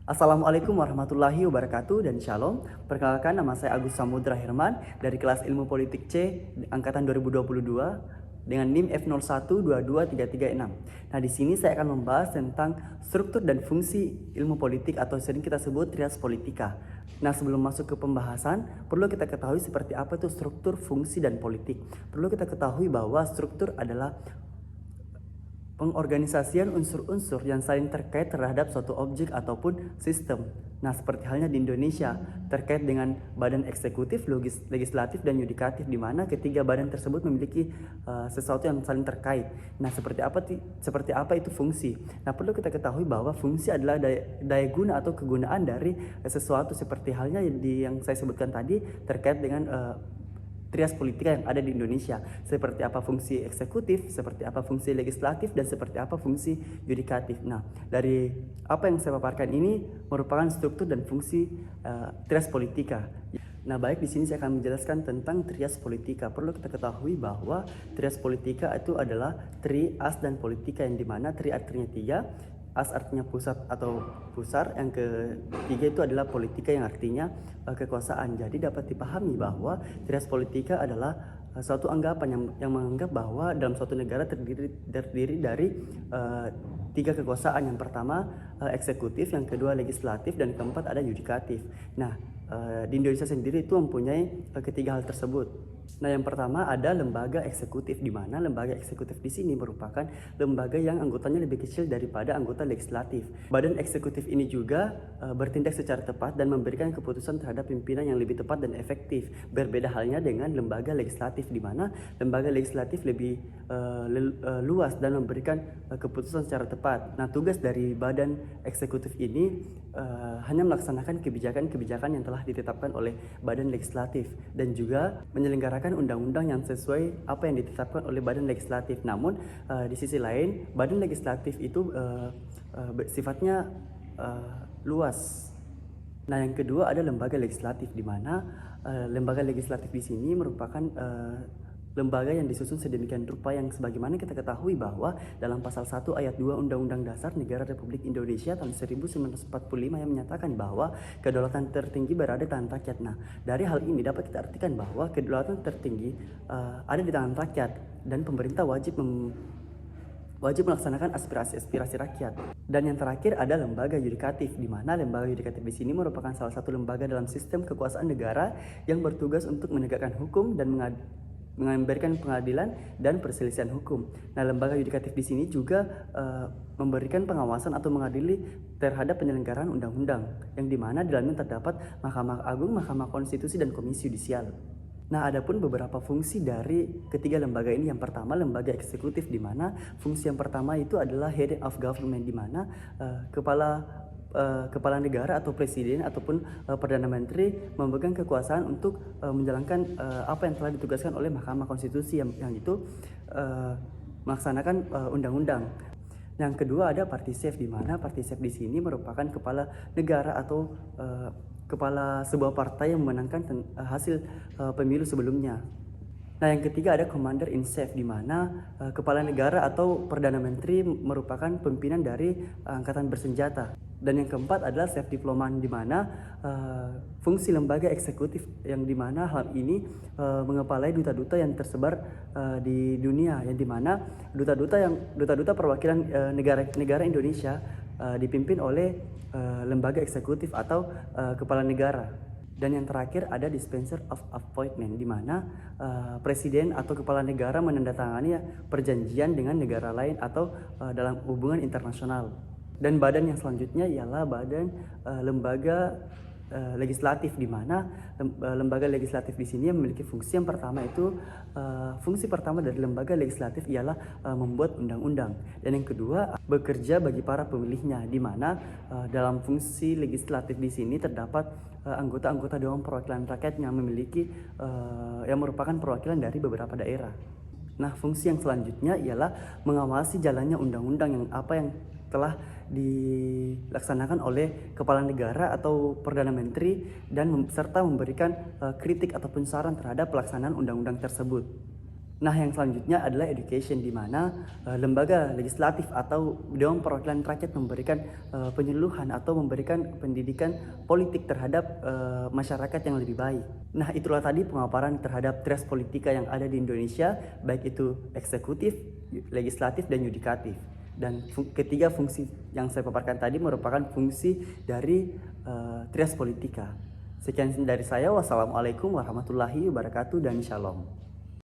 Assalamualaikum warahmatullahi wabarakatuh dan shalom. Perkenalkan, nama saya Agus Samudra Herman dari kelas Ilmu Politik C angkatan 2022 dengan NIM F01223336. Nah, di sini saya akan membahas tentang struktur dan fungsi ilmu politik atau sering kita sebut trias politika. Nah, sebelum masuk ke pembahasan, perlu kita ketahui seperti apa itu struktur, fungsi, dan politik. Perlu kita ketahui bahwa struktur adalah pengorganisasian unsur-unsur yang saling terkait terhadap suatu objek ataupun sistem. Nah, seperti halnya di Indonesia terkait dengan badan eksekutif, legislatif, dan yudikatif, di mana ketiga badan tersebut memiliki sesuatu yang saling terkait. Nah, seperti apa itu fungsi? Nah, perlu kita ketahui bahwa fungsi adalah daya guna atau kegunaan dari sesuatu, seperti halnya yang saya sebutkan tadi terkait dengan trias politika yang ada di Indonesia, seperti apa fungsi eksekutif, seperti apa fungsi legislatif, dan seperti apa fungsi yudikatif. Nah, dari apa yang saya paparkan ini merupakan struktur dan fungsi trias politika. Nah, baik, di sini saya akan menjelaskan tentang trias politika. Perlu kita ketahui bahwa trias politika itu adalah tri, as, dan politika, yang dimana tri artinya tiga, as artinya pusat atau pusar, yang ketiga itu adalah politika yang artinya kekuasaan. Jadi dapat dipahami bahwa trias politika adalah suatu anggapan yang menganggap bahwa dalam suatu negara terdiri dari tiga kekuasaan. Yang pertama eksekutif, yang kedua legislatif, dan keempat ada yudikatif. Nah, di Indonesia sendiri itu mempunyai ketiga hal tersebut. Nah, yang pertama ada lembaga eksekutif, di mana lembaga eksekutif di sini merupakan lembaga yang anggotanya lebih kecil daripada anggota legislatif. Badan eksekutif ini juga bertindak secara tepat dan memberikan keputusan terhadap pimpinan yang lebih tepat dan efektif. Berbeda halnya dengan lembaga legislatif, di mana lembaga legislatif lebih luas dan memberikan keputusan secara tepat. Nah, tugas dari badan eksekutif ini hanya melaksanakan kebijakan-kebijakan yang telah ditetapkan oleh badan legislatif dan juga menyelenggarakan undang-undang yang sesuai apa yang ditetapkan oleh badan legislatif. Namun di sisi lain, badan legislatif itu sifatnya luas. Nah, yang kedua ada lembaga legislatif, di mana lembaga legislatif di sini merupakan lembaga yang disusun sedemikian rupa yang sebagaimana kita ketahui bahwa dalam pasal 1 ayat 2 Undang-Undang Dasar Negara Republik Indonesia tahun 1945 yang menyatakan bahwa kedaulatan tertinggi berada di tangan rakyat. Nah, dari hal ini dapat kita artikan bahwa kedaulatan tertinggi ada di tangan rakyat dan pemerintah wajib melaksanakan aspirasi rakyat. Dan yang terakhir ada lembaga yudikatif, di mana lembaga yudikatif di sini merupakan salah satu lembaga dalam sistem kekuasaan negara yang bertugas untuk menegakkan hukum dan memberikan pengadilan dan perselisihan hukum. Nah, lembaga yudikatif di sini juga memberikan pengawasan atau mengadili terhadap penyelenggaraan undang-undang, yang dimana di dalamnya terdapat Mahkamah Agung, Mahkamah Konstitusi, dan Komisi Yudisial. Nah, adapun beberapa fungsi dari ketiga lembaga ini. Yang pertama, lembaga eksekutif, di mana fungsi yang pertama itu adalah head of government, di mana kepala negara atau presiden ataupun perdana menteri memegang kekuasaan untuk menjalankan apa yang telah ditugaskan oleh Mahkamah Konstitusi yang itu melaksanakan undang-undang. Yang kedua ada party chief, di mana party chief di sini merupakan kepala negara atau kepala sebuah partai yang memenangkan hasil pemilu sebelumnya. Nah, yang ketiga ada Commander in Chief, di mana kepala negara atau perdana menteri merupakan pimpinan dari angkatan bersenjata. Dan yang keempat adalah Chief Diplomat, di mana fungsi lembaga eksekutif yang di mana hal ini mengepalai duta-duta yang tersebar di dunia, yang di mana duta-duta perwakilan negara Indonesia dipimpin oleh lembaga eksekutif atau kepala negara. Dan yang terakhir ada dispenser of appointment, di mana presiden atau kepala negara menandatangani perjanjian dengan negara lain atau dalam hubungan internasional. Dan badan yang selanjutnya ialah badan lembaga legislatif, di mana lembaga legislatif di sini memiliki fungsi yang pertama itu fungsi pertama dari lembaga legislatif ialah membuat undang-undang, dan yang kedua bekerja bagi para pemilihnya, di mana dalam fungsi legislatif di sini terdapat anggota-anggota Dewan Perwakilan Rakyat yang memiliki yang merupakan perwakilan dari beberapa daerah. Nah, fungsi yang selanjutnya ialah mengawasi jalannya undang-undang yang telah dilaksanakan oleh kepala negara atau perdana menteri, dan serta memberikan kritik ataupun saran terhadap pelaksanaan undang-undang tersebut. Nah, yang selanjutnya adalah education, di mana lembaga legislatif atau Dewan Perwakilan Rakyat memberikan penyuluhan atau memberikan pendidikan politik terhadap masyarakat yang lebih baik. Nah, itulah tadi pemaparan terhadap tres politika yang ada di Indonesia, baik itu eksekutif, legislatif, dan yudikatif. Dan ketiga fungsi yang saya paparkan tadi merupakan fungsi dari trias politika. Sekian dari saya. Wassalamualaikum warahmatullahi wabarakatuh dan shalom.